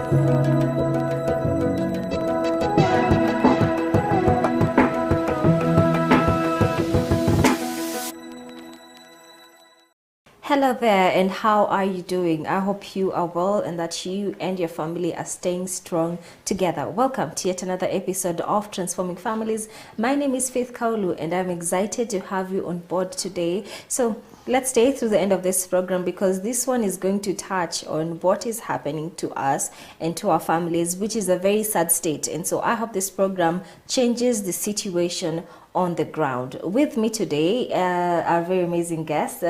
Hello there, and how are you doing? I hope you are well and that you and your family are staying strong together. Welcome to yet another episode of Transforming Families. My name is Faith Kaulu, and I'm excited to have you on board today. So let's stay through the end of this program, because this one is going to touch on what is happening to us and to our families, which is a very sad state. And so I hope this program changes the situation on the ground. With me today, our very amazing guest.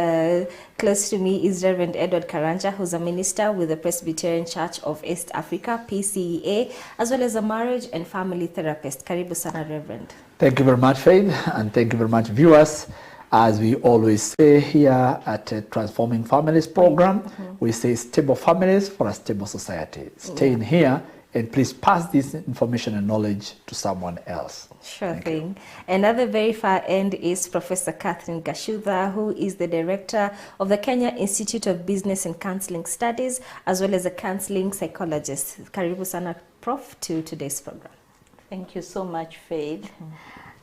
Close to me is Reverend Edward Karanja, who's a minister with the Presbyterian Church of East Africa, PCEA, as well as a marriage and family therapist. Karibu sana, Reverend. Thank you very much, Faith, and thank you very much, viewers. As we always say here at Transforming Families program, we say stable families for a stable society. Stay in here and please pass this information and knowledge to someone else. Sure thing. Another very far end is Professor Catherine Gashudha, who is the director of the Kenya Institute of Business and Counseling Studies, as well as a counseling psychologist. Karibu sana, Prof, to today's program. Thank you so much, Faith.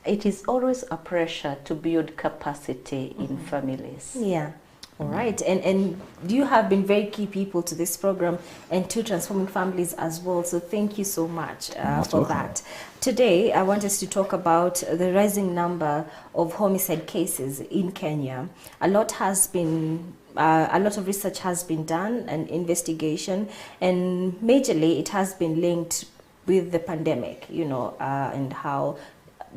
It is always a pressure to build capacity in families. Yeah. All right. And you have been very key people to this program and to Transforming Families as well. So thank you so much for that. Today, I want us to talk about the rising number of homicide cases in Kenya. A lot of research has been done and investigation, and majorly it has been linked with the pandemic, and how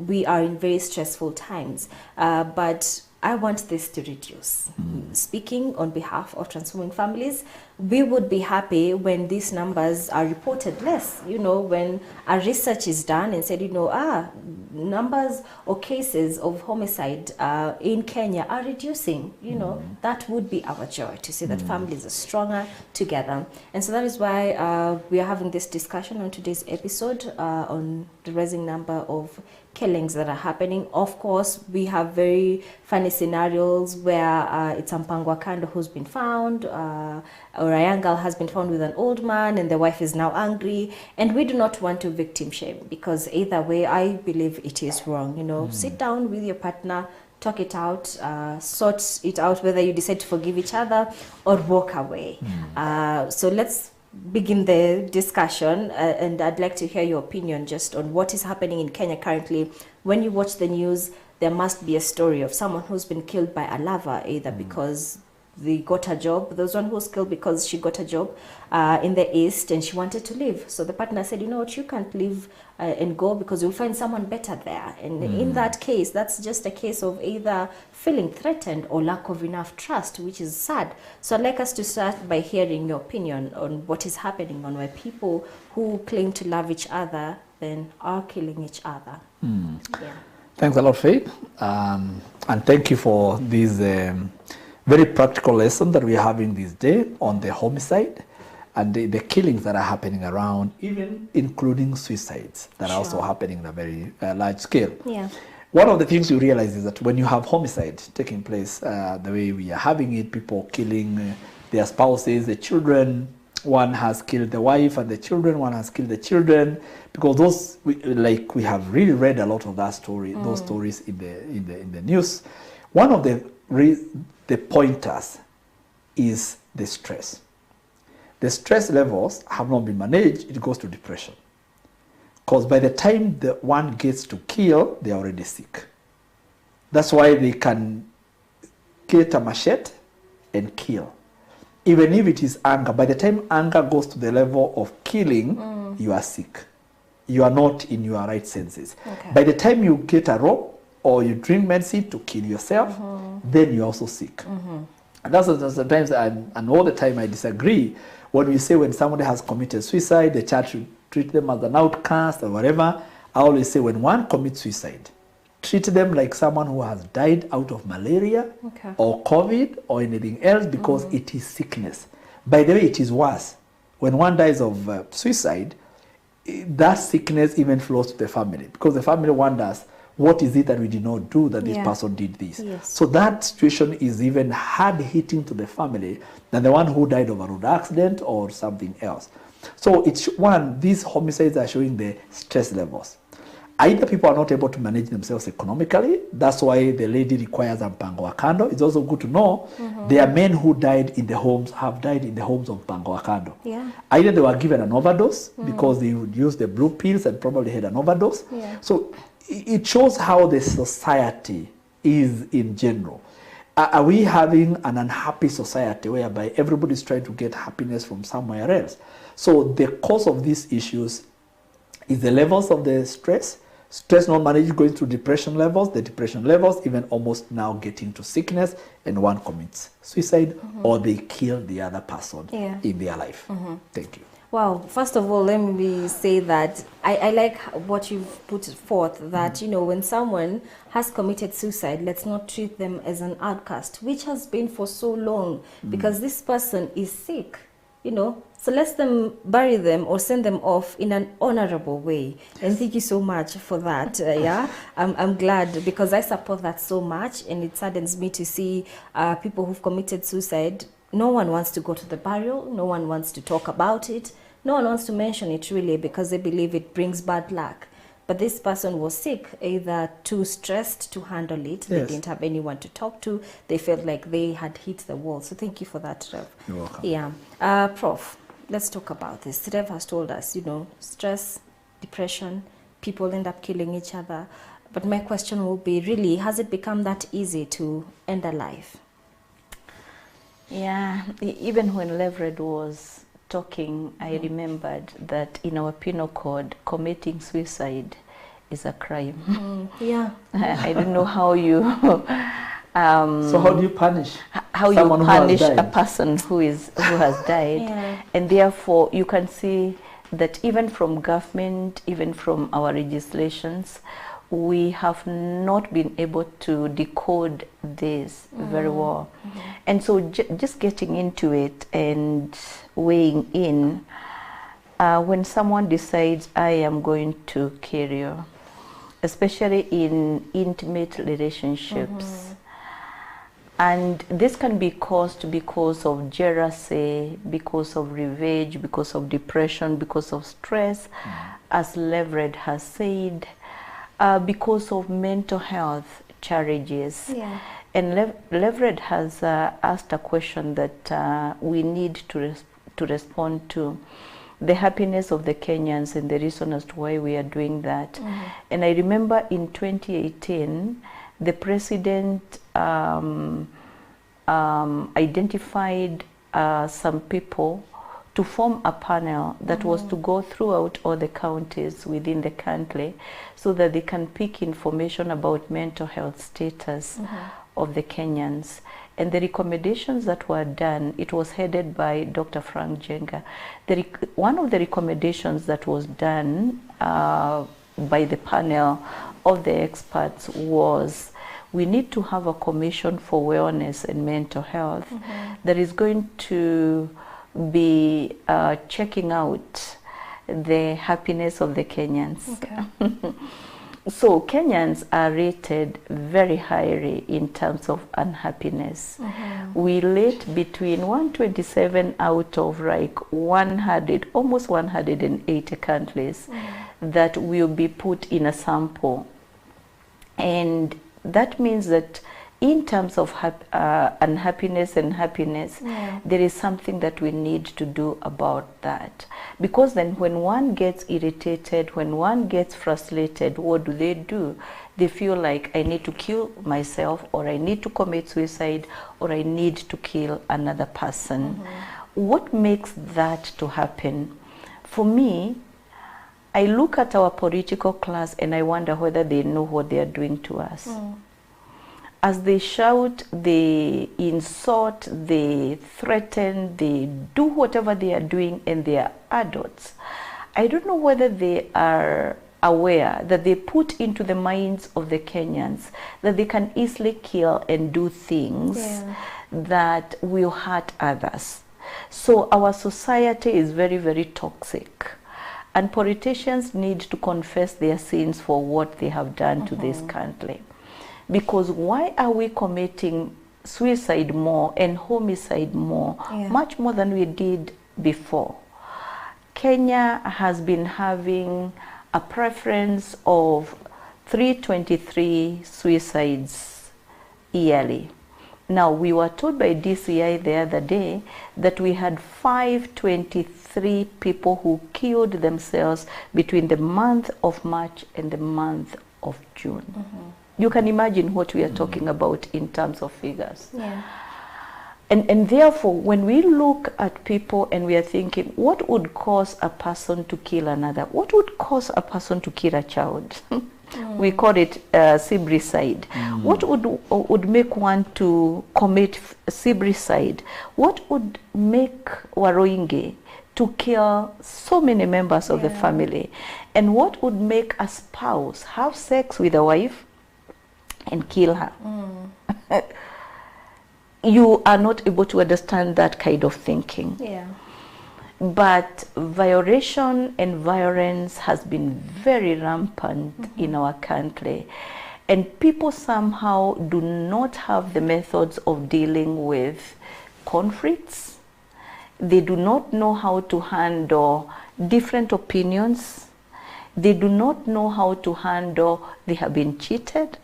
we are in very stressful times. But I want this to reduce. Speaking on behalf of Transforming Families, we would be happy when these numbers are reported less, when our research is done and said, numbers or cases of homicide in Kenya are reducing, that would be our joy, to see that families are stronger together. And so that is why we are having this discussion on today's episode on the rising number of killings that are happening. Of course, we have very funny scenarios where it's Mpangwa Kando who's been found, or a young girl has been found with an old man and the wife is now angry. And we do not want to victim shame, because either way, I believe it is wrong. Sit down with your partner, talk it out, sort it out, whether you decide to forgive each other or walk away. So let's begin the discussion, and I'd like to hear your opinion just on what is happening in Kenya currently. When you watch the news, there must be a story of someone who's been killed by a lover, either because they got a job. There was one who was killed because she got a job in the East and she wanted to leave. So the partner said, you can't leave and go, because you'll find someone better there. And in that case, that's just a case of either feeling threatened or lack of enough trust, which is sad. So I'd like us to start by hearing your opinion on what is happening, on why people who claim to love each other then are killing each other. Yeah. Thanks a lot, Faith. And thank you for this very practical lesson that we are having this day on the homicide and the killings that are happening around, even including suicides that are also happening on a very large scale. Yeah. One of the things you realize is that when you have homicide taking place the way we are having it, people killing their spouses, the children, one has killed the wife and the children, one has killed the children, because we have really read a lot of that story, those stories in the news. One of the pointers is the stress. The stress levels have not been managed, it goes to depression. Because by the time the one gets to kill, they're already sick. That's why they can get a machete and kill. Even if it is anger, by the time anger goes to the level of killing, you are sick. You are not in your right senses. Okay. By the time you get a rope or you drink medicine to kill yourself, then you're also sick. And that's sometimes, and all the time I disagree when we say when somebody has committed suicide, the church should treat them as an outcast or whatever. I always say when one commits suicide, treat them like someone who has died out of malaria or COVID or anything else, because it is sickness. By the way, it is worse. When one dies of suicide, that sickness even flows to the family, because the family wonders, what is it that we did not do that this person did this? Yes. So that situation is even hard hitting to the family than the one who died of a road accident or something else. So it's one, these homicides are showing the stress levels. Either people are not able to manage themselves economically. That's why the lady requires a mpango wa kando. It's also good to know there are men who died in the homes, have died in the homes of mpango wa kando. Yeah. Either they were given an overdose because they would use the blue pills and probably had an overdose. Yeah. So it shows how the society is in general. Are we having an unhappy society whereby everybody's trying to get happiness from somewhere else? So the cause of these issues is the levels of the stress not managed, going through depression levels, the depression levels even almost now getting to sickness, and one commits suicide or they kill the other person in their life. Thank you. Wow, first of all, let me say that I like what you've put forth, that, you know, when someone has committed suicide, let's not treat them as an outcast, which has been for so long, because this person is sick, you know. So let's them bury them or send them off in an honorable way. And thank you so much for that. I'm glad, because I support that so much, and it saddens me to see people who've committed suicide. No one wants to go to the burial. No one wants to talk about it. No one wants to mention it, really, because they believe it brings bad luck. But this person was sick, either too stressed to handle it. They didn't have anyone to talk to. They felt like they had hit the wall. So thank you for that, Rev. You're welcome. Yeah. Prof, let's talk about this. Rev has told us, you know, stress, depression, people end up killing each other. But my question will be, really, has it become that easy to end a life? Yeah, even when Levered was talking, I remembered that in our penal code, committing suicide is a crime. Yeah. I don't know how you... so how do you punish how you punish a person who has died? Yeah. And therefore, you can see that even from government, even from our legislations, we have not been able to decode this very well. And so just getting into it and weighing in, when someone decides, I am going to kill you, especially in intimate relationships, and this can be caused because of jealousy, because of revenge, because of depression, because of stress, as Levered has said, because of mental health challenges. Yeah. And Levered has asked a question that we need to respond to: the happiness of the Kenyans and the reason as to why we are doing that. And I remember in 2018, the president identified some people to form a panel that was to go throughout all the counties within the country so that they can pick information about mental health status of the Kenyans. And the recommendations that were done, it was headed by Dr. Frank Jenga. One of the recommendations that was done by the panel of the experts was, we need to have a commission for wellness and mental health that is going to be checking out the happiness of the Kenyans. Okay. So Kenyans are rated very highly in terms of unhappiness. We rate between 127 out of like 100, almost 180 countries that will be put in a sample. And that means that in terms of unhappiness and happiness, there is something that we need to do about that. Because then when one gets irritated, when one gets frustrated, what do? They feel like, I need to kill myself, or I need to commit suicide, or I need to kill another person. What makes that to happen? For me, I look at our political class and I wonder whether they know what they are doing to us. As they shout, they insult, they threaten, they do whatever they are doing, and they are adults. I don't know whether they are aware that they put into the minds of the Kenyans that they can easily kill and do things that will hurt others. So our society is very, very toxic. And politicians need to confess their sins for what they have done to this country. Because why are we committing suicide more and homicide more, much more than we did before? Kenya has been having a preference of 323 suicides yearly. Now, we were told by DCI the other day that we had 523 people who killed themselves between the month of March and the month of June. You can imagine what we are talking about in terms of figures. Yeah. And therefore, when we look at people and we are thinking, what would cause a person to kill another? What would cause a person to kill a child? We call it suicide. What would make one to commit suicide? What would make Waroinge to kill so many members of the family? And what would make a spouse have sex with a wife and kill her? You are not able to understand that kind of thinking. Yeah. But violation and violence has been very rampant in our country. And people somehow do not have the methods of dealing with conflicts. They do not know how to handle different opinions. They do not know how to handle they have been cheated.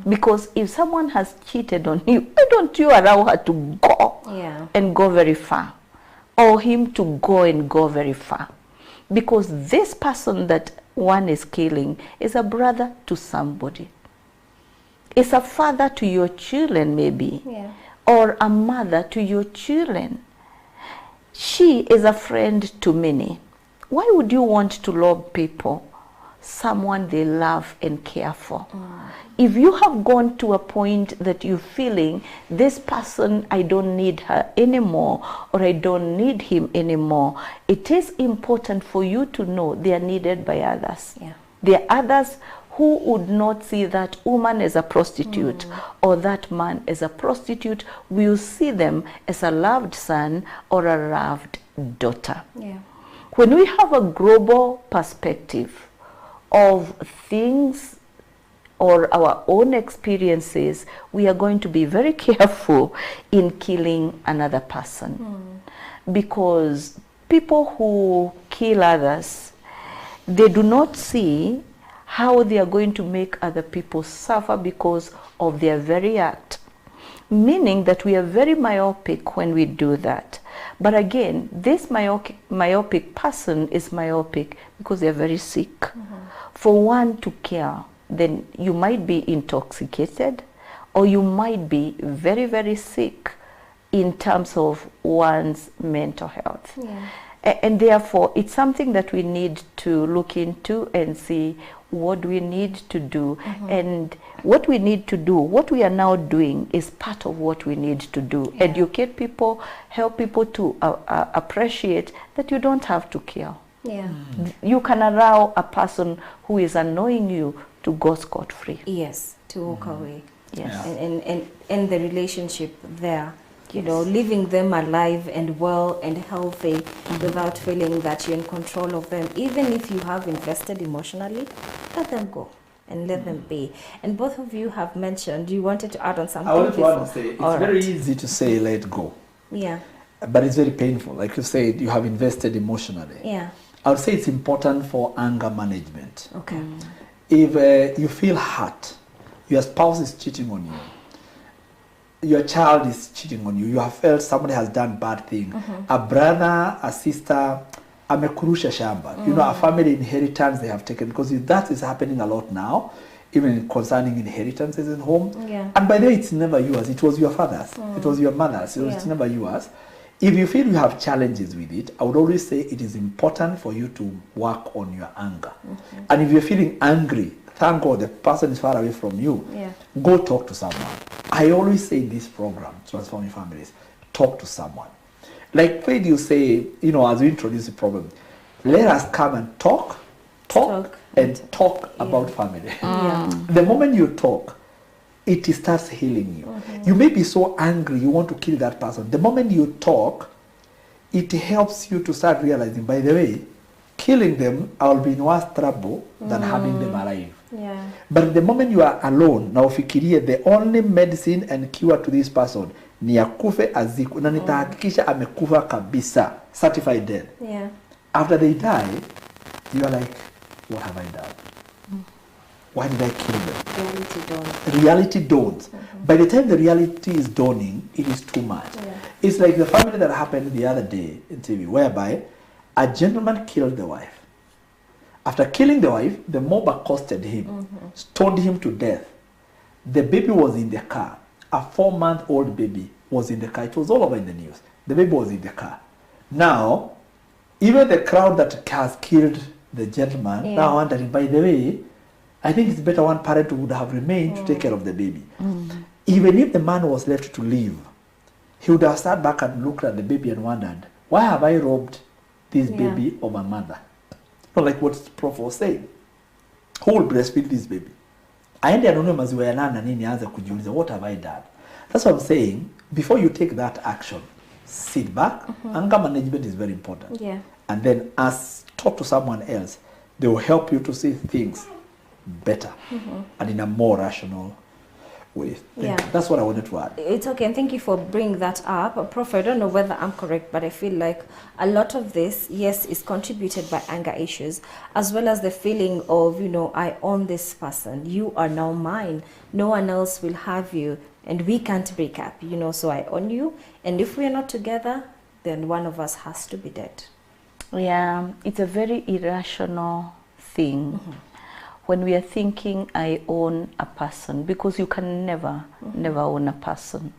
Because if someone has cheated on you, why don't you allow her to go and go very far? Or him to go and go very far? Because this person that one is killing is a brother to somebody. It's a father to your children maybe. Or a mother to your children. She is a friend to many. Why would you want to rob people, someone they love and care for? If you have gone to a point that you're feeling, this person, I don't need her anymore, or I don't need him anymore, it is important for you to know they are needed by others. There are others who would not see that woman as a prostitute or that man as a prostitute, will see them as a loved son or a loved daughter. When we have a global perspective of things or our own experiences, we are going to be very careful in killing another person. Because people who kill others, they do not see how they are going to make other people suffer because of their very act. Meaning that we are very myopic when we do that. But again, this myopic person is myopic because they are very sick. For one to care, then you might be intoxicated, or you might be very, very sick in terms of one's mental health. And therefore, it's something that we need to look into and see what we need to do. And what we need to do, what we are now doing, is part of what we need to do. Educate people, help people to appreciate that you don't have to kill. You can allow a person who is annoying you to go scot-free. To walk away. Yes. And end the relationship there. You know, leaving them alive and well and healthy without feeling that you're in control of them. Even if you have invested emotionally, let them go and let them be. And both of you have mentioned, you wanted to add on something. I would want to say, it's very easy to say let go. But it's very painful. Like you said, you have invested emotionally. I would say it's important for anger management. If you feel hurt, your spouse is cheating on you, your child is cheating on you, you have felt somebody has done bad thing, a brother, a sister, amekurusha shamba, you know, a family inheritance they have taken, because that is happening a lot now, even concerning inheritances in home. And by the way, it's never yours, it was your father's, it was your mother's, it's never yours. If you feel you have challenges with it, I would always say it is important for you to work on your anger. And if you're feeling angry, thank God the person is far away from you. Go talk to someone. I always say in this program, Transforming Families, talk to someone. Like when you say, you know, as we introduce the problem, let us come and talk about family. The moment you talk, it starts healing you. You may be so angry, you want to kill that person. The moment you talk, it helps you to start realizing, by the way, killing them, I'll be in worse trouble than having them alive. But the moment you are alone, now fikirie, the only medicine and cure to this person ni akufe aziku, na nitahakikisha amekufa kabisa, certified dead. After they die, you are like, what have I done? Why did I kill them? Reality dawns. Reality dawns. By the time the reality is dawning, it is too much. Yeah. It's like the family that happened the other day in TV, whereby a gentleman killed the wife. After killing the wife, the mob accosted him, stoned him to death. The baby was in the car. A 4-month-old baby was in the car. It was all over in the news. The baby was in the car. Now, even the crowd that has killed the gentleman now wondering, by the way, I think it's better one parent would have remained to take care of the baby. Even if the man was left to live, he would have sat back and looked at the baby and wondered, why have I robbed this baby of my mother? Not like what Prof was saying. Who will breastfeed this baby? Aende anunue maziwa ya nani na nini aanze kujiuliza, what have I done? That's what I'm saying. Before you take that action, sit back. Anger management is very important. Yeah. And then talk to someone else. They will help you to see things better and in a more rational way. That's what I wanted to add. It's okay, and thank you for bringing that up. Prof, I don't know whether I'm correct, but I feel like a lot of this, yes, is contributed by anger issues, as well as the feeling of, you know, I own this person. You are now mine. No one else will have you, and we can't break up, you know, so I own you. And if we're not together, then one of us has to be dead. Yeah, it's a very irrational thing. When we are thinking I own a person, because you can never own a person.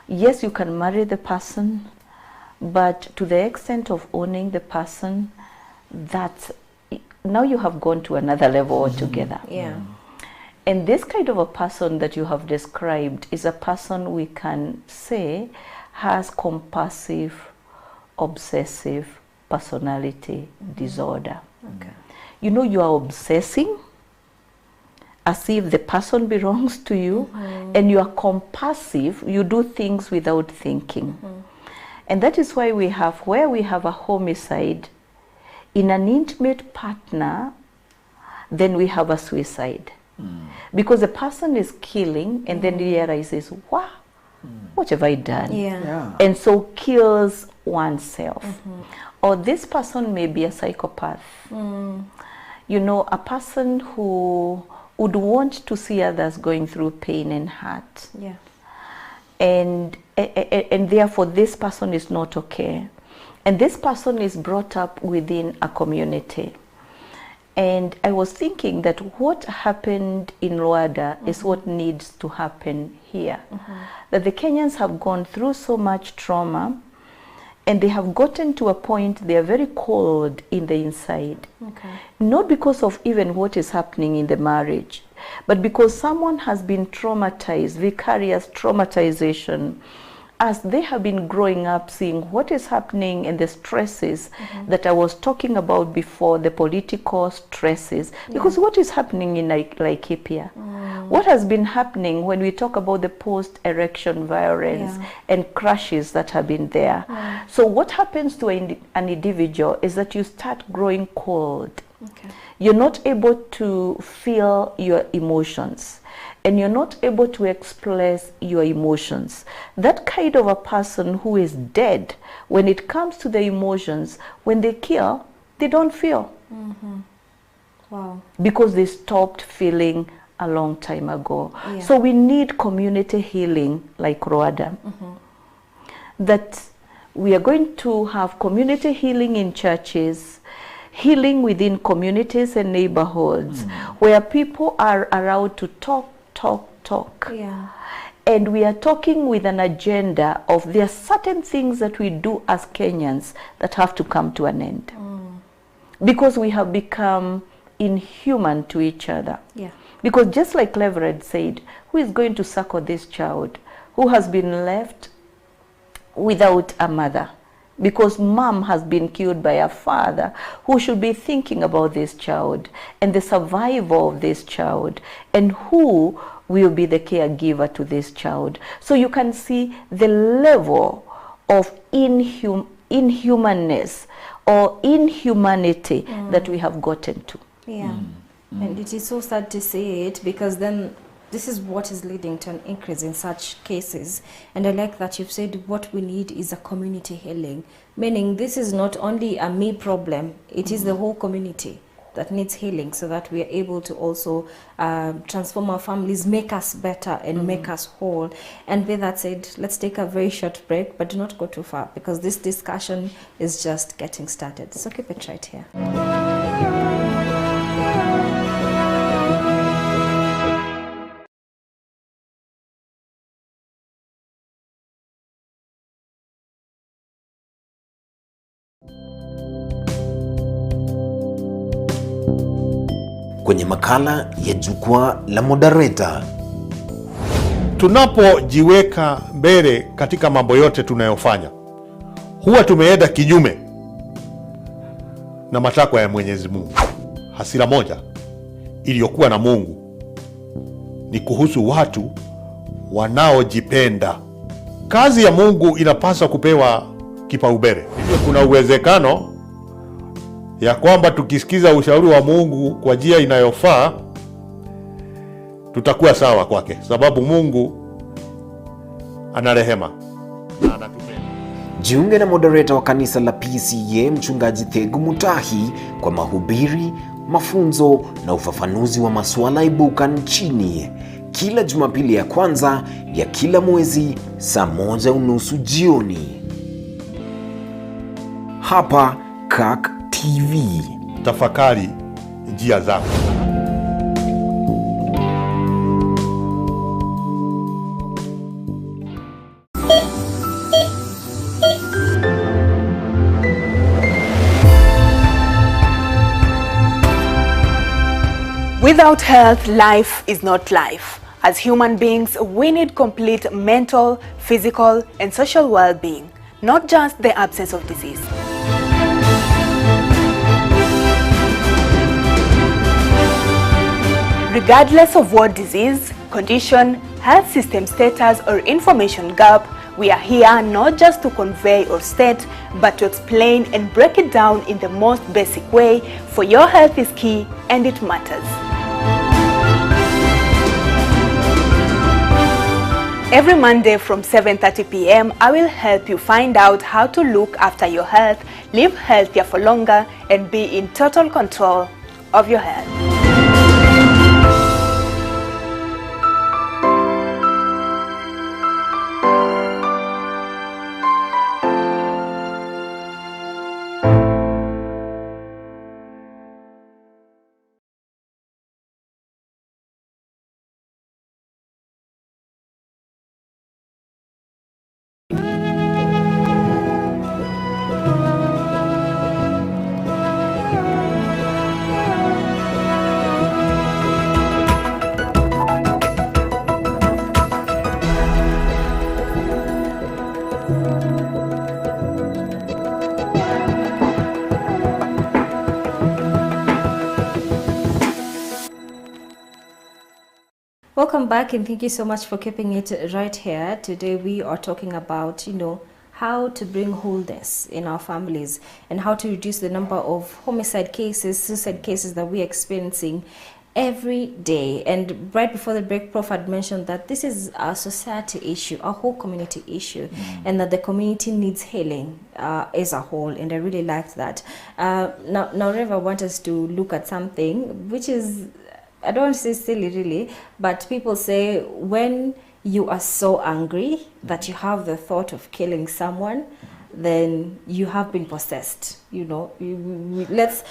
Yes, you can marry the person, but to the extent of owning the person, that now you have gone to another level altogether. Yeah. And this kind of a person that you have described is a person we can say has compulsive, obsessive personality disorder. Okay. You know, you are obsessing as if the person belongs to you, and you are compulsive, you do things without thinking. And that is why where we have a homicide in an intimate partner, then we have a suicide. Because the person is killing and then realizes, wow, what have I done? Yeah. And so kills oneself. Or this person may be a psychopath. You know, a person who would want to see others going through pain and hurt. Yeah. And therefore this person is not okay. And this person is brought up within a community. And I was thinking that what happened in Rwanda is what needs to happen here. That the Kenyans have gone through so much trauma, and they have gotten to a point they are very cold in the inside. Okay. Not because of even what is happening in the marriage, but because someone has been traumatized, vicarious traumatization, as they have been growing up, seeing what is happening and the stresses that I was talking about before, the political stresses. Because what is happening in Laikipia? What has been happening when we talk about the post-erection violence and crashes that have been there? So what happens to an individual is that you start growing cold. Okay. You're not able to feel your emotions, and you're not able to express your emotions. That kind of a person who is dead, when it comes to the emotions, when they kill, they don't feel. Wow. Because they stopped feeling a long time ago. Yeah. So we need community healing like Rwanda. That we are going to have community healing in churches, healing within communities and neighborhoods, where people are allowed to talk. Yeah. And we are talking with an agenda of there are certain things that we do as Kenyans that have to come to an end. Because we have become inhuman to each other. Yeah. Because just like Leverett said, who is going to succor this child who has been left without a mother? Because mom has been killed by a father who should be thinking about this child and the survival of this child, and who will be the caregiver to this child. So you can see the level of inhumanness or inhumanity that we have gotten to. Yeah. And it is so sad to see it, because then this is what is leading to an increase in such cases. And I like that you've said what we need is a community healing, meaning this is not only a me problem, it is the whole community that needs healing, so that we are able to also transform our families, make us better and make us whole. And with that said, let's take a very short break, but do not go too far, because this discussion is just getting started. So keep it right here. Kwenye makala ya jukwaa la moderator. Tunapojiweka mbele katika mambo yote tunayofanya, huwa tumeenda kinyume na matakwa ya Mwenyezi Mungu. Hasira moja iliyokuwa na Mungu ni kuhusu watu wanaojipenda. Kazi ya Mungu inapaswa kupewa kipaumbele. Hivyo kuna uwezekano ya kwamba tukisikiza ushauri wa Mungu kwa njia inayofaa, tutakuwa sawa kwake, sababu Mungu ana rehema na anatupenda. Jiunge na moderator wa kanisa la PCA Mchungaji Thegu Mutahi kwa mahubiri, mafunzo na ufafanuzi wa masuala ibuka nchini, kila Jumapili ya kwanza ya kila mwezi saa 1:30 jioni. Hapa KAK TV. Tafakari njia zako. Without health, life is not life. As human beings, we need complete mental, physical, and social well-being, not just the absence of disease. Regardless of what disease, condition, health system status, or information gap, we are here not just to convey or state, but to explain and break it down in the most basic way, for your health is key and it matters. Every Monday from 7:30 p.m., I will help you find out how to look after your health, live healthier for longer, and be in total control of your health. Welcome back, and thank you so much for keeping it right here. Today we are talking about, how to bring wholeness in our families and how to reduce the number of homicide cases, suicide cases that we're experiencing every day. And right before the break, Prof had mentioned that this is a society issue, a whole community issue, and that the community needs healing as a whole. And I really liked that. Now, Rev, I want us to look at something which is, I don't want to say silly really, but people say when you are so angry that you have the thought of killing someone, then you have been possessed. Let's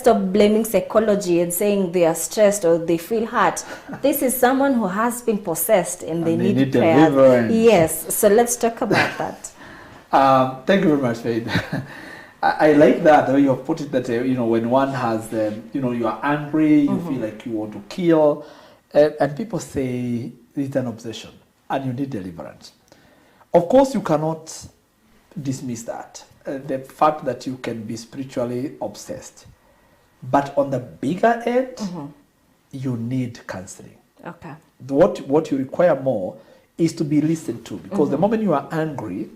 stop blaming psychology and saying they are stressed or they feel hurt. This is someone who has been possessed and they need prayer. Deliverance. Yes, so let's talk about that. Thank you very much, Faith. I like that, the way you have put it, that, when one has, you are angry, you feel like you want to kill, and people say it's an obsession and you need deliverance. Of course, you cannot dismiss that, the fact that you can be spiritually obsessed. But on the bigger end, you need counseling. Okay. What you require more is to be listened to, because the moment you are angry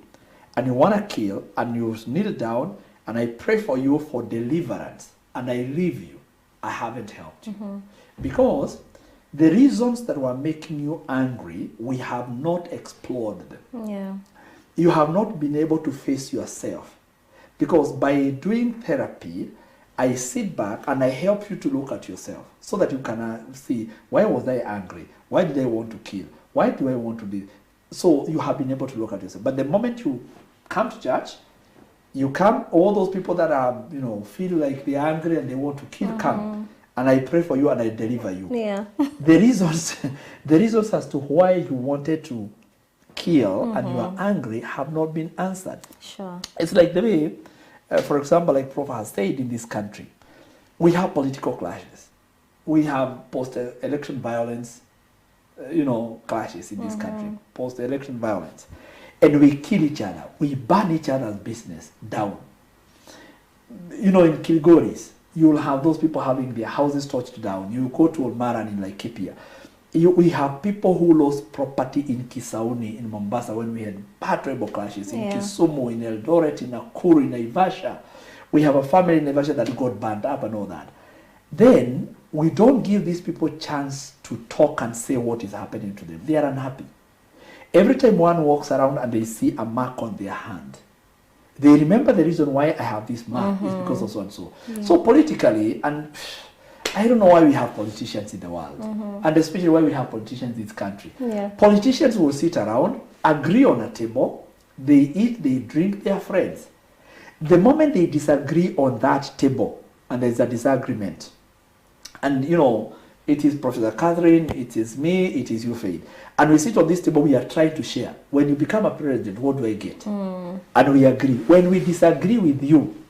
and you want to kill and you kneel down and I pray for you for deliverance and I leave you, I haven't helped you. Because The reasons that were making you angry, we have not explored them. Yeah. You have not been able to face yourself. Because by doing therapy, I sit back and I help you to look at yourself so that you can see, why was I angry? Why did I want to kill? Why do I want to be? So you have been able to look at yourself. But the moment you come to church, you come, all those people that are, feel like they're angry and they want to kill, come. And I pray for you and I deliver you. Yeah. The reasons as to why you wanted to kill and you are angry have not been answered. Sure. It's like the way, for example, like Prof has said, in this country, we have political clashes. We have post-election violence, clashes in this country, post-election violence. And we kill each other. We burn each other's business down. In Kilgoris, you'll have those people having their houses torched down. You go to Olmaran in Laikipia. We have people who lost property in Kisauni, in Mombasa, when we had bad tribal clashes, in Kisumu, in Eldoret, in Nakuru, in Naivasha. We have a family in Naivasha that got burned up and all that. Then, we don't give these people a chance to talk and say what is happening to them. They are unhappy. Every time one walks around and they see a mark on their hand, they remember the reason why I have this mark is because of so and so. So politically, and I don't know why we have politicians in the world, and especially why we have politicians in this country. Yeah. Politicians will sit around, agree on a table, they eat, they drink, they are friends. The moment they disagree on that table, and there's a disagreement, and it is Professor Catherine, it is me, it is you, Faith. And we sit on this table, we are trying to share. When you become a president, what do I get? And we agree. When we disagree with you,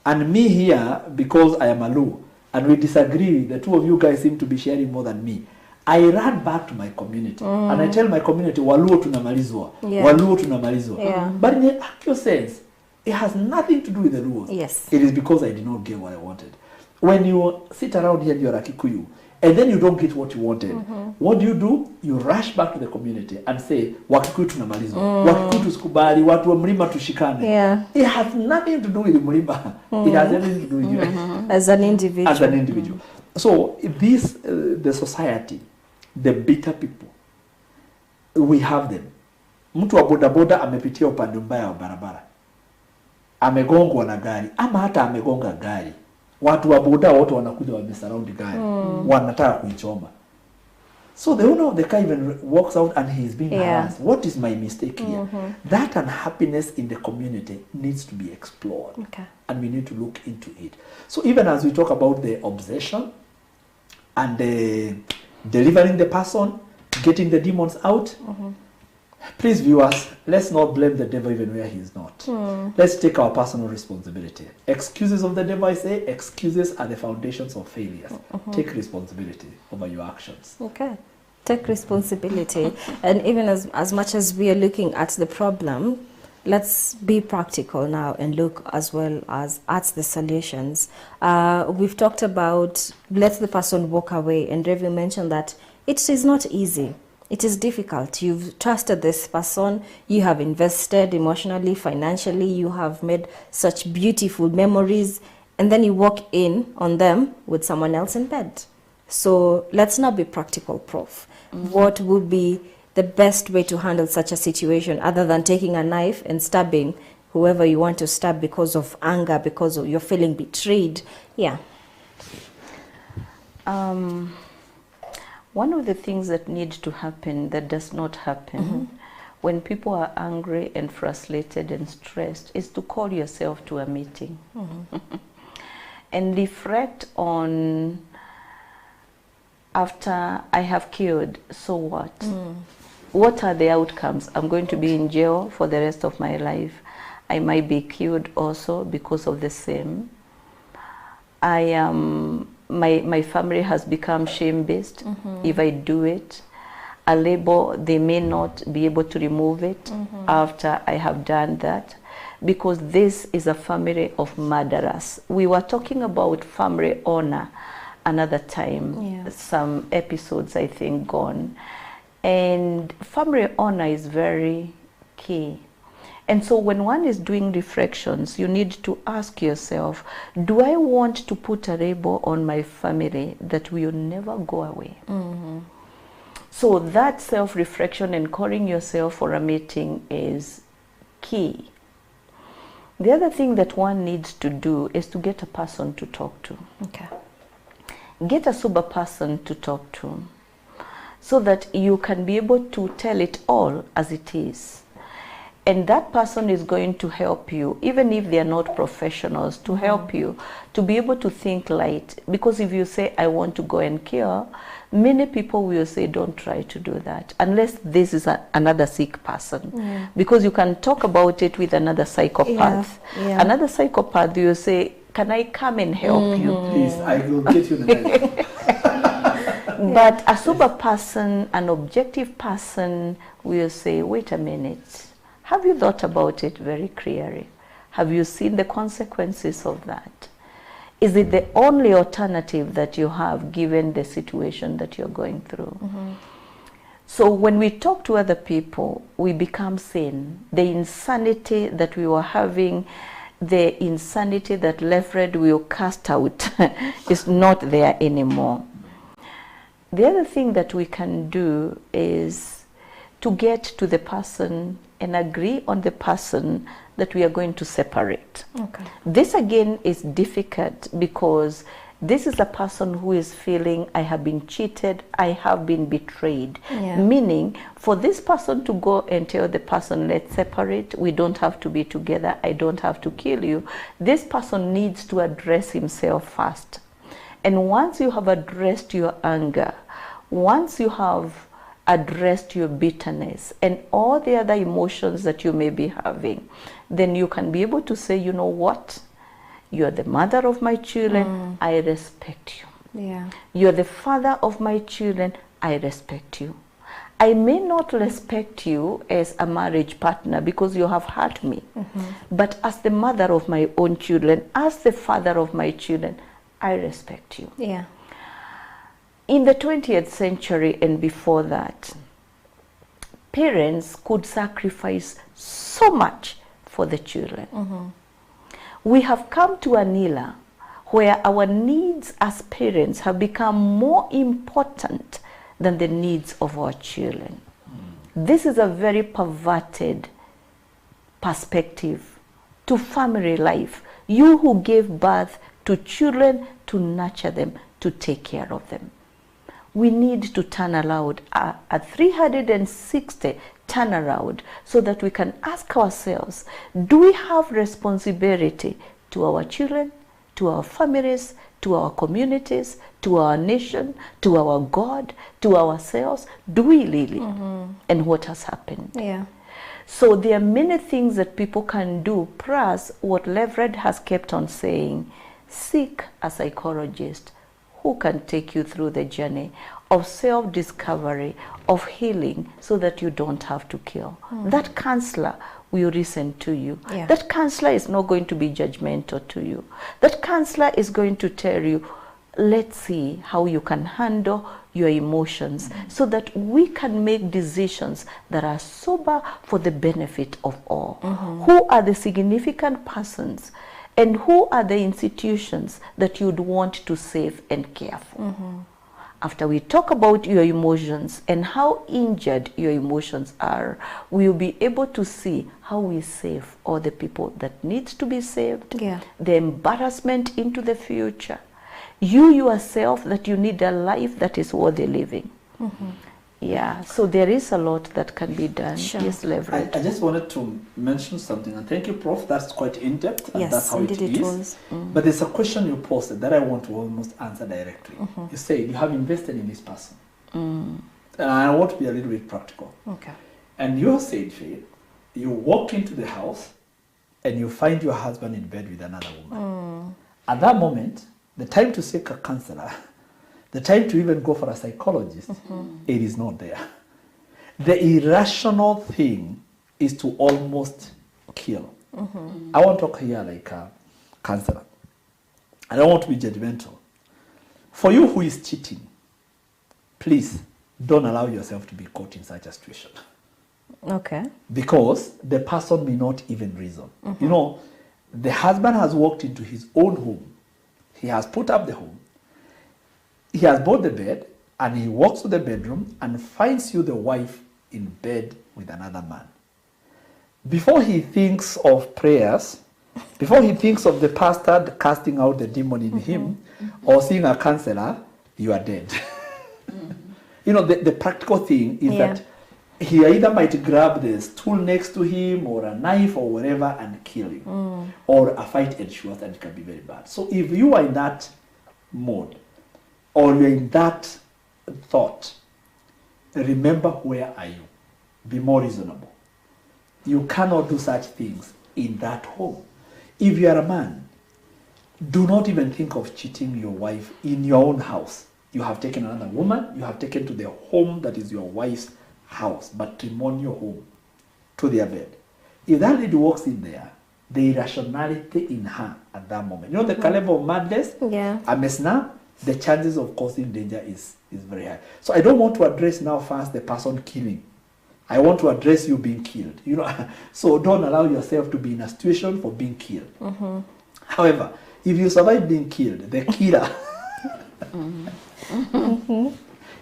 and me here, because I am a Luo, and we disagree, the two of you guys seem to be sharing more than me, I run back to my community. And I tell my community, Waluo tunamalizwa. Waluo tunamalizwa. But in the actual sense, it has nothing to do with the Luos. Yes. It is because I did not get what I wanted. When you sit around here and you're a Kikuyu, and then you don't get what you wanted, what do? You rush back to the community and say, Wakikuyu tunamalizwa. Wakikuyu tusikubali, watu wa mlima tushikane. Yeah. It has nothing to do with the mlima. It has everything to do with you. As an individual. As an individual. So this, the society, the bitter people, we have them. Mtu wa bodaboda amepitia upande mbaya wa barabara, amegongwa na gari, ama hata amegonga gari. Watu wa boda wote wanakuja wamesurround gari, wanataka kuichoma. So the owner of the car even walks out and he's being harassed. What is my mistake here? That unhappiness in the community needs to be explored. Okay. And we need to look into it. So even as we talk about the obsession and the delivering the person, getting the demons out, please viewers, let's not blame the devil even where he is not. Let's take our personal responsibility. Excuses of the devil, I say, excuses are the foundations of failures. Take responsibility over your actions. Okay. Take responsibility. And even as much as we are looking at the problem, let's be practical now and look as well as at the solutions. We've talked about let the person walk away, and Rev mentioned that it is not easy. It is difficult. You've trusted this person, you have invested emotionally, financially, you have made such beautiful memories, and then you walk in on them with someone else in bed. So let's not be practical, Prof. What would be the best way to handle such a situation other than taking a knife and stabbing whoever you want to stab because of anger, because of you're feeling betrayed? Yeah. One of the things that needs to happen that does not happen when people are angry and frustrated and stressed is to call yourself to a meeting and reflect on, after I have killed, so what? What are the outcomes? I'm going to be in jail for the rest of my life. I might be killed also because of the same. I am... My family has become shame-based. If I do it, a label, they may not be able to remove it after I have done that, because this is a family of murderers. We were talking about family honor another time, some episodes I think gone. And family honor is very key. And so when one is doing reflections, you need to ask yourself, do I want to put a label on my family that will never go away? So that self-reflection and calling yourself for a meeting is key. The other thing that one needs to do is to get a person to talk to. Okay. Get a sober person to talk to, so that you can be able to tell it all as it is. And that person is going to help you, even if they are not professionals, to help you to be able to think light. Because if you say, I want to go and kill, many people will say, don't try to do that, unless this is another sick person. Because you can talk about it with another psychopath. Another psychopath, you say, can I come and help you? Please, I will get you the knife. But a sober person, an objective person, will say, wait a minute, have you thought about it very clearly? Have you seen the consequences of that? Is it the only alternative that you have given the situation that you're going through? So when we talk to other people, we become sane. The insanity that we were having, the insanity that Lefred will cast out is not there anymore. The other thing that we can do is to get to the person and agree on the person that we are going to separate. Okay. This again is difficult because this is a person who is feeling, I have been cheated, I have been betrayed. Meaning, for this person to go and tell the person, let's separate, we don't have to be together, I don't have to kill you, this person needs to address himself first. And once you have addressed your anger, once you have addressed your bitterness and all the other emotions that you may be having, then you can be able to say, you know what? You're the mother of my children, I respect you. You're the father of my children, I respect you. I may not respect you as a marriage partner because you have hurt me, but as the mother of my own children, as the father of my children, I respect you. In the 20th century and before that, parents could sacrifice so much for the children. We have come to an era where our needs as parents have become more important than the needs of our children. This is a very perverted perspective to family life. You who gave birth to children, to nurture them, to take care of them. We need to turn around, a 360 turnaround, so that we can ask ourselves, do we have responsibility to our children, to our families, to our communities, to our nation, to our God, to ourselves? Do we really? And what has happened? So there are many things that people can do, plus what Lefred has kept on saying, seek a psychologist who can take you through the journey of self-discovery, of healing, so that you don't have to kill. That counselor will listen to you. That counselor is not going to be judgmental to you. That counselor is going to tell you, let's see how you can handle your emotions so that we can make decisions that are sober for the benefit of all. Who are the significant persons and who are the institutions that you'd want to save and care for? After we talk about your emotions and how injured your emotions are, we'll be able to see how we save all the people that needs to be saved, the embarrassment into the future, you yourself, that you need a life that is worthy living. So there is a lot that can be done. Yes, Lefred. I just wanted to mention something, and thank you, Prof. That's quite in-depth, and that's how it is. But there's a question you posted that I want to almost answer directly. You say you have invested in this person. And I want to be a little bit practical. And you said, Faith, you walk into the house and you find your husband in bed with another woman. At that moment, the time to seek a counselor, the time to even go for a psychologist, it is not there. The irrational thing is to almost kill. I want to talk here like a counselor. I don't want to be judgmental. For you who is cheating, please don't allow yourself to be caught in such a situation. Okay. Because the person may not even reason. You know, the husband has walked into his own home. He has put up the home. He has bought the bed, and he walks to the bedroom and finds you, the wife, in bed with another man. Before he thinks of prayers, before he thinks of the pastor casting out the demon in him, or seeing a counselor, you are dead. You know, the practical thing is that he either might grab the stool next to him, or a knife, or whatever, and kill him. Or a fight ensures, and it can be very bad. So if you are in that mode, or you're in that thought, remember, where are you? Be more reasonable. You cannot do such things in that home. If you are a man, do not even think of cheating your wife in your own house. You have taken another woman, you have taken to the home that is your wife's house, matrimonial home, to their bed. If that lady walks in there, the irrationality in her at that moment, you know, the caliber of madness, a mesna, the chances of causing danger is very high. So I don't want to address now first the person killing. I want to address you being killed. You know, so don't allow yourself to be in a situation for being killed. However, if you survive being killed, the killer,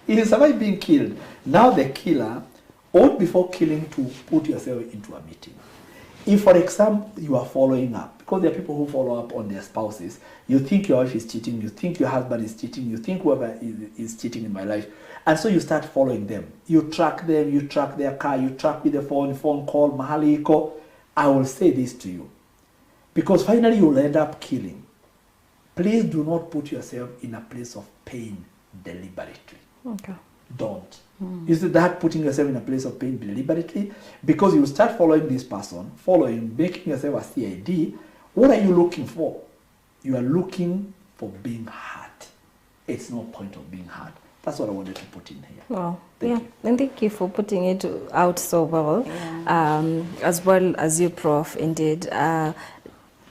if you survive being killed, now the killer ought, before killing, to put yourself into a meeting. If, for example, you are following up, because there are people who follow up on their spouses, you think your wife is cheating, you think your husband is cheating, you think whoever is cheating in my life, and so you start following them. You track them, you track their car, you track with the phone call, mahali iko. I will say this to you, because finally you will end up killing. Please do not put yourself in a place of pain deliberately. Okay. Don't. You see that, putting yourself in a place of pain deliberately, because you start following this person, making yourself a CID. What are you looking for? You are looking for being hurt. It's no point of being hurt. That's what I wanted to put in here. Well, Thank you. and thank you for putting it out so well, as well as you, Prof, indeed.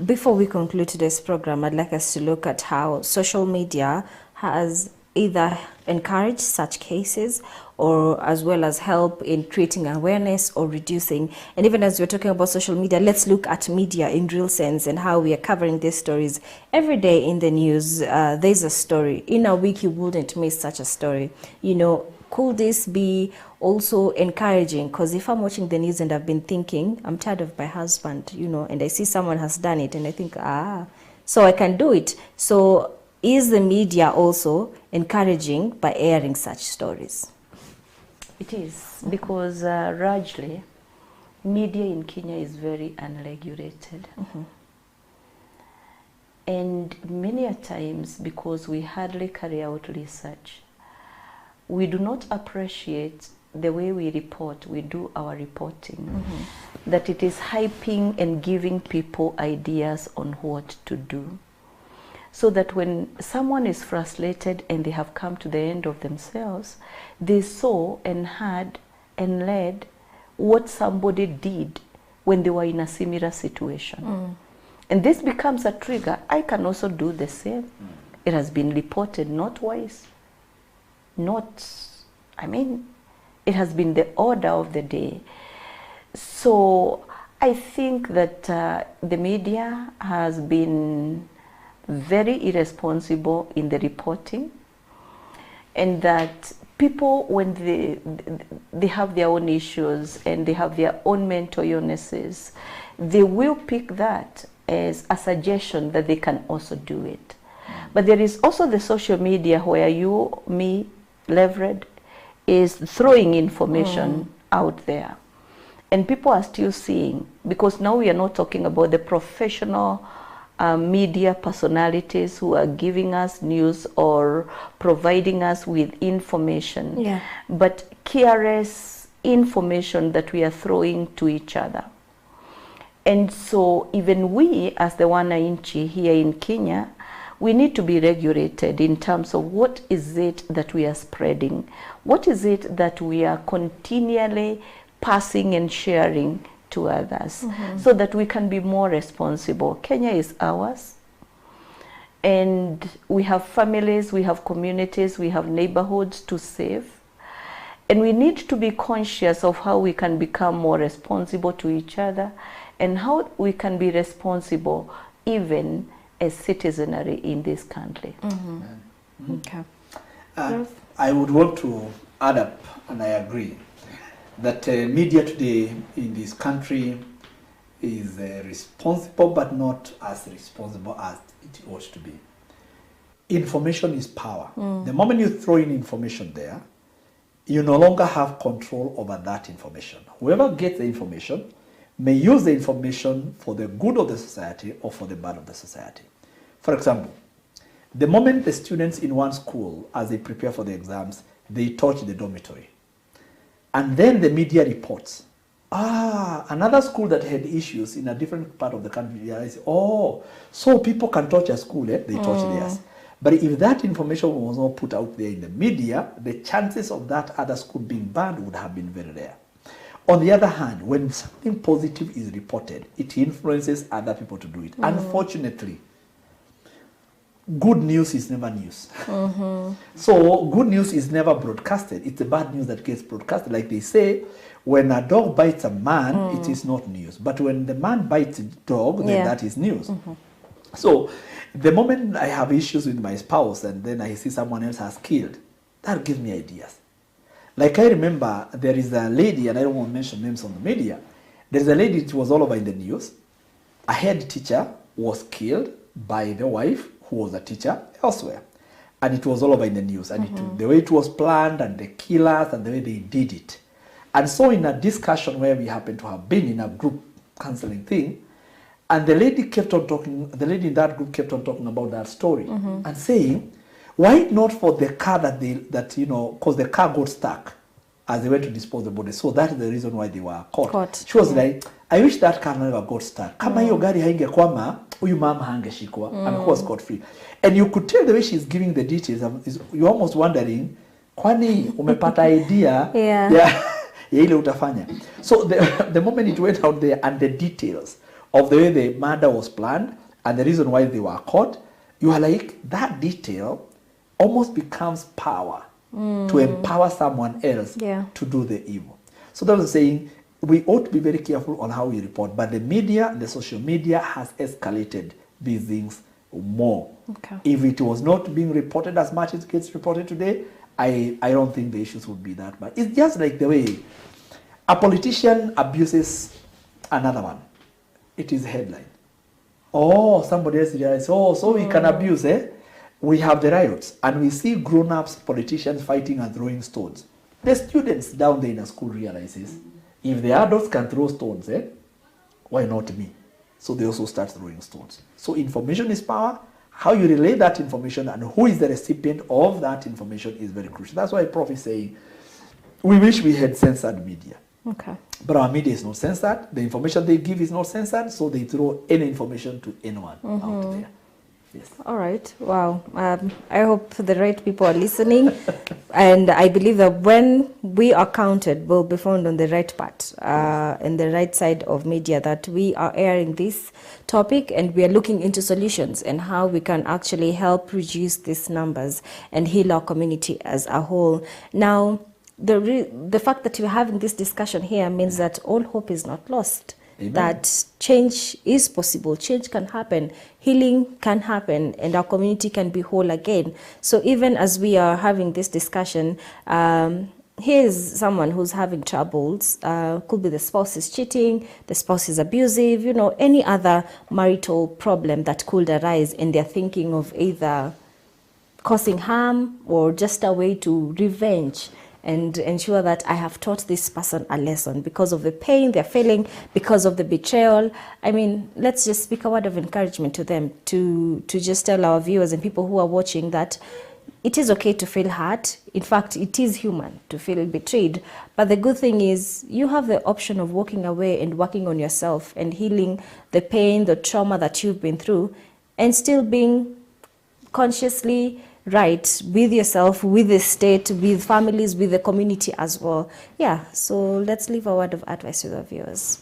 Before we conclude today's program, I'd like us to look at how social media has either encouraged such cases, or as well as help in creating awareness or reducing. And even as we're talking about social media, let's look at media in real sense and how we are covering these stories. Every day in the news, there's a story. In a week, you wouldn't miss such a story. You know, could this be also encouraging? Because if I'm watching the news and I've been thinking, I'm tired of my husband, you know, and I see someone has done it, and I think, so I can do it. So is the media also encouraging by airing such stories? It is, because largely media in Kenya is very unregulated. And many a times, because we hardly carry out research, we do not appreciate the way we do our reporting, that it is hyping and giving people ideas on what to do. So that when someone is frustrated and they have come to the end of themselves, they saw and heard and led what somebody did when they were in a similar situation. And this becomes a trigger. I can also do the same. It has been reported, not twice. It has been the order of the day. So I think that the media has been very irresponsible in the reporting, and that people, when they have their own issues and they have their own mental illnesses, they will pick that as a suggestion that they can also do it. But there is also the social media where Leverett is throwing information out there, and people are still seeing, because now we are not talking about the professional media personalities who are giving us news or providing us with information, but careless information that we are throwing to each other. And so even we, as the wananchi here in Kenya, we need to be regulated in terms of what is it that we are spreading, what is it that we are continually passing and sharing to others, so that we can be more responsible. Kenya is ours, and we have families, we have communities, we have neighborhoods to save, And we need to be conscious of how we can become more responsible to each other and how we can be responsible even as citizenry in this country. Okay. I would want to add up, and I agree, that media today in this country is responsible, but not as responsible as it ought to be. Information is power. The moment you throw in information there, you no longer have control over that information. Whoever gets the information may use the information for the good of the society or for the bad of the society. For example, the moment the students in one school, as they prepare for the exams, they torch the dormitory. And then the media reports, another school that had issues in a different part of the country realized, so people can torch a school, they torch theirs. But if that information was not put out there in the media, the chances of that other school being banned would have been very rare. On the other hand, when something positive is reported, it influences other people to do it. Unfortunately, good news is never news. So good news is never broadcasted. It's the bad news that gets broadcasted. Like they say, when a dog bites a man, it is not news. But when the man bites a dog, then that is news. So the moment I have issues with my spouse and then I see someone else has killed, that gives me ideas. Like I remember there is a lady, and I don't want to mention names on the media, there's a lady, it was all over in the news. A head teacher was killed by the wife who was a teacher elsewhere. And it was all over in the news. And the way it was planned and the killers and the way they did it. And so in a discussion where we happened to have been in a group counseling thing, and the lady kept on talking, the lady in that group kept on talking about that story and saying, why not for the car because the car got stuck as they went to dispose the body. So that is the reason why they were caught. She was like, I wish that car never got stuck. Kama hiyo gari haingekwama, huyu mama hangeshikwa, amekuwa scot free. And you could tell the way she's giving the details, you're almost wondering, kwani umepata idea ya ile utafanya. So the moment it went out there and the details of the way the murder was planned and the reason why they were caught, you are like, that detail almost becomes power to empower someone else to do the evil. So that was saying, we ought to be very careful on how we report, but the media, the social media has escalated these things more. If it was not being reported as much as it gets reported today, I don't think the issues would be that bad. It's just like the way a politician abuses another one. It is a headline. Somebody else realized, so we can abuse, We have the riots, and we see grown-ups, politicians fighting and throwing stones. The students down there in a school realizes, if the adults can throw stones, why not me? So they also start throwing stones. So information is power. How you relay that information and who is the recipient of that information is very crucial. That's why Prof is saying, we wish we had censored media. But our media is not censored. The information they give is not censored, so they throw any information to anyone out there. Yes. All right. Wow. I hope the right people are listening. And I believe that when we are counted, we'll be found on the right part, and the right side of media, that we are airing this topic and we are looking into solutions and how we can actually help reduce these numbers and heal our community as a whole. Now, the fact that we're having this discussion here means that all hope is not lost. Amen. That change is possible, change can happen, healing can happen, and our community can be whole again. So even as we are having this discussion, here's someone who's having troubles. Could be the spouse is cheating, the spouse is abusive, any other marital problem that could arise, and they're thinking of either causing harm or just a way to revenge and ensure that I have taught this person a lesson because of the pain they're feeling, because of the betrayal. I mean, let's just speak a word of encouragement to them, to just tell our viewers and people who are watching that it is okay to feel hurt. In fact, it is human to feel betrayed. But the good thing is you have the option of walking away and working on yourself and healing the pain, the trauma that you've been through, and still being consciously right with yourself, with the state, with families, with the community as well. Yeah, so let's leave a word of advice to the viewers.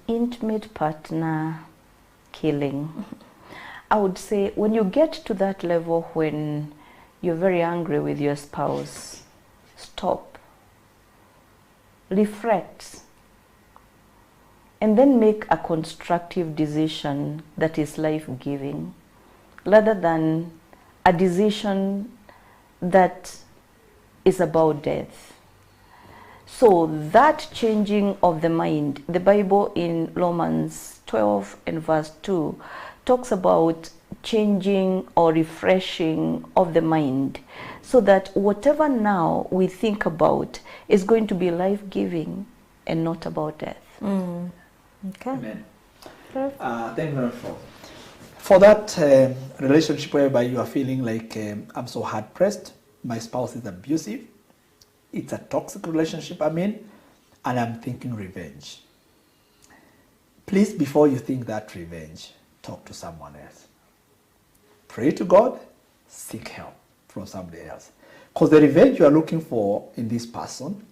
Intimate partner killing. I would say when you get to that level when you're very angry with your spouse, stop, reflect, and then make a constructive decision that is life-giving, rather than a decision that is about death. So that changing of the mind, the Bible in Romans 12 and verse 2 talks about changing or refreshing of the mind, so that whatever now we think about is going to be life-giving and not about death. Okay. Amen. Thank you for that relationship whereby you are feeling like I'm so hard pressed, my spouse is abusive, it's a toxic relationship I'm in, and I'm thinking revenge. Please, before you think that revenge, talk to someone else. Pray to God, seek help from somebody else. Because the revenge you are looking for in this person,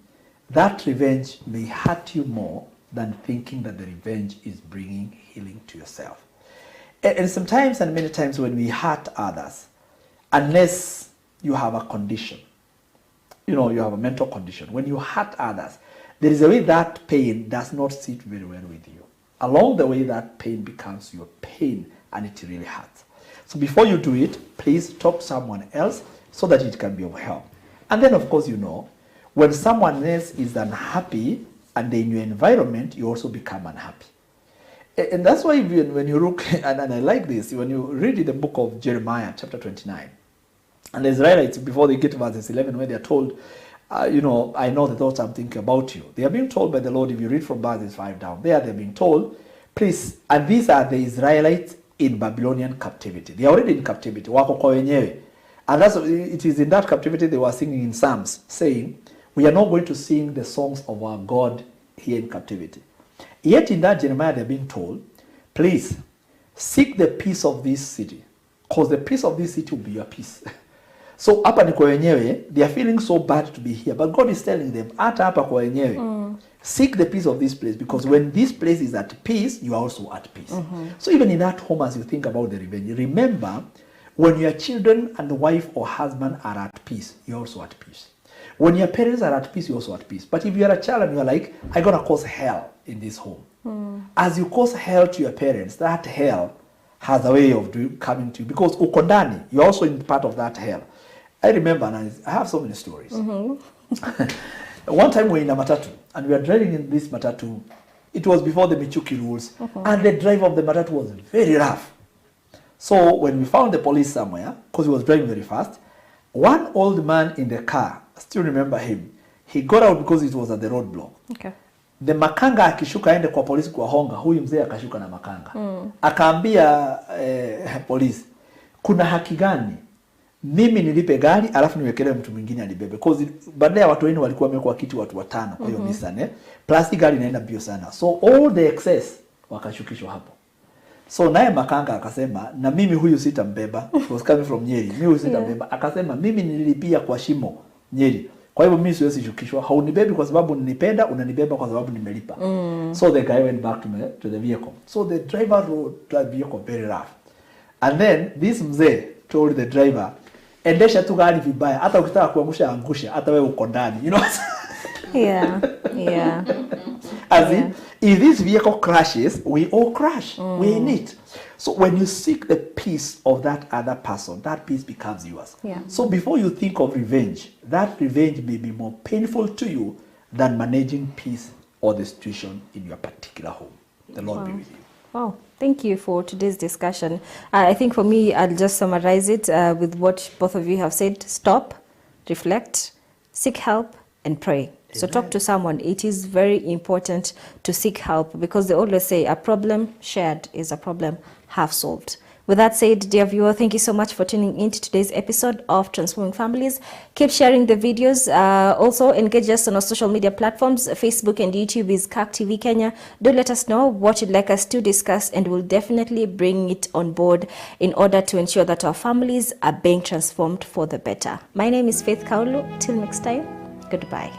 that revenge may hurt you more than thinking that the revenge is bringing healing to yourself. And sometimes and many times when we hurt others, unless you have a condition, you have a mental condition, when you hurt others, there is a way that pain does not sit very well with you. Along the way, that pain becomes your pain and it really hurts. So before you do it, please talk to someone else so that it can be of help. And then, of course, when someone else is unhappy and in your environment, you also become unhappy. And that's why when you look, and I like this, when you read in the book of Jeremiah, chapter 29, and the Israelites, before they get to verses 11, when they are told, I know the thoughts I'm thinking about you. They are being told by the Lord, if you read from verses 5 down, they're being told, please, and these are the Israelites in Babylonian captivity. They are already in captivity. Wako kwa wenyewe. And it is in that captivity they were singing in Psalms, saying, we are not going to sing the songs of our God here in captivity. Yet in that Jeremiah, they're being told, please, seek the peace of this city, because the peace of this city will be your peace. So hapa ni kwa wenyewe, they are feeling so bad to be here, but God is telling them, hata hapa kwa wenyewe, seek the peace of this place, because when this place is at peace, you are also at peace. So even in that home, as you think about the revenge, remember, when your children and wife or husband are at peace, you're also at peace. When your parents are at peace, you're also at peace. But if you're a child and you're like, I'm going to cause hell in this home. As you cause hell to your parents, that hell has a way of coming to you. Because uko ndani, you're also in part of that hell. I remember, and I have so many stories. One time we were in a matatu, and we were driving in this matatu. It was before the Michuki rules, and the driver of the matatu was very rough. So when we found the police somewhere, because he was driving very fast, one old man in the car, I still remember him, he got out because it was at the roadblock. Okay. The makanga akishuka aende kwa polisi kuwahonga, huyu mzee akashuka na makanga. Akaambia polisi, kuna haki gani mimi nilipe gari alafu niwekele mtu mwingine alibebe? Because baada ya watu wengi walikuwa wamekuwa kiti watu watano kwa hiyo Nissan, plus gari inaenda bio sana. So all the excess wakashukishwa hapo. So naye makanga akasema, na mimi huyu sitambeba. He was coming from Nyeri. Mimi huyu sitambeba. Akasema, mimi nililipia kwa shimo Nyeri. Kwa hivyo mimi siwezi shukishwa. Haunibebi kwa sababu ninipenda, unanibeba kwa sababu nimelipa. So the guy went back to the vehicle. So the driver rode the vehicle very rough. And then this mzee told the driver, endesha tu gari vibaya, hata ukitaka kuangusha angusha, hata wewe uko ndani. Yeah. As if this vehicle crashes, we all crash. We're in it. So when you seek the peace of that other person, that peace becomes yours. Yeah. So before you think of revenge, that revenge may be more painful to you than managing peace or the situation in your particular home. The Lord be with you. Wow, thank you for today's discussion. I think for me, I'll just summarize it with what both of you have said. Stop, reflect, seek help, and pray. So talk to someone. It is very important to seek help, because they always say a problem shared is a problem half solved. With that said, dear viewer, thank you so much for tuning in to today's episode of Transforming Families. Keep sharing the videos. Also, engage us on our social media platforms. Facebook and YouTube is CAC TV Kenya. Do let us know what you'd like us to discuss, and we'll definitely bring it on board in order to ensure that our families are being transformed for the better. My name is Faith Kaulu. Till next time, goodbye.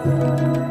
you.